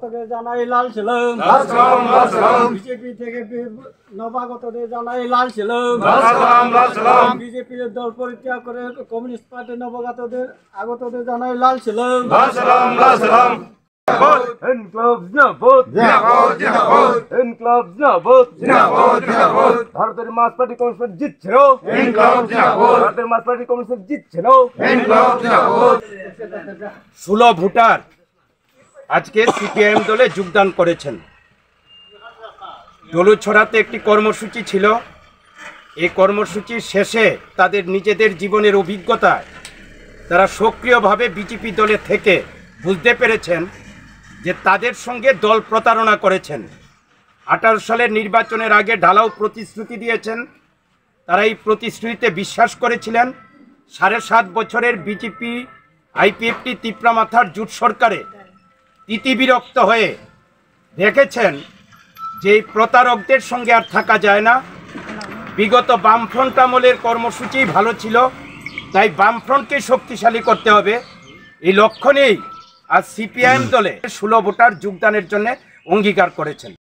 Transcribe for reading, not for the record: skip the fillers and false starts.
নবাগতদের জানাই লাল সালাম। বিজেপি থেকে নবাগতদের জানাই লাল সালাম। বিজেপির দল পরিত্যাগ করে কমিউনিস্ট পার্টি নবাগতদের আগতদের জানাই লাল সালাম। ইনকলাব জিন্দাবাদ ইনকলাব জিন্দাবাদ ভারতের মার্ক্স পার্টি কমিউনিস্ট জিতছিল ভারতের মার্ক্স পার্টি কমিউনিস্ট জিতছিল 16 ভোটার আজকে সিপিআইএম দলে যোগদান করেছেন। দোলছড়াতে একটি কর্মসূচি ছিল। এই কর্মসূচির শেষে তাদের নিজেদের জীবনের অভিজ্ঞতায় তারা সক্রিয়ভাবে বিজেপি দলে থেকে বুঝতে পেরেছেন যে তাদের সঙ্গে দল প্রতারণা করেছেন। 18 সালের নির্বাচনের আগে ঢালাও প্রতিশ্রুতি দিয়েছেন। তারা এই প্রতিশ্রুতিতে বিশ্বাস করেছিলেন। 7.5 বছরের বিজেপি আইপিএফটি তিপ্রামাথার জোট সরকারে তিতিবিরক্ত হয়ে দেখেছেন যে এই প্রতারকদের সঙ্গে আর থাকা যায় না। বিগত বামফ্রন্ট আমলের কর্মসূচি ভালো ছিল, তাই বামফ্রন্টকে শক্তিশালী করতে হবে। এই লক্ষ্য নিয়েই আজ সিপিআইএম দলে 16 ভোটার যোগদানের জন্য অঙ্গীকার করেছেন।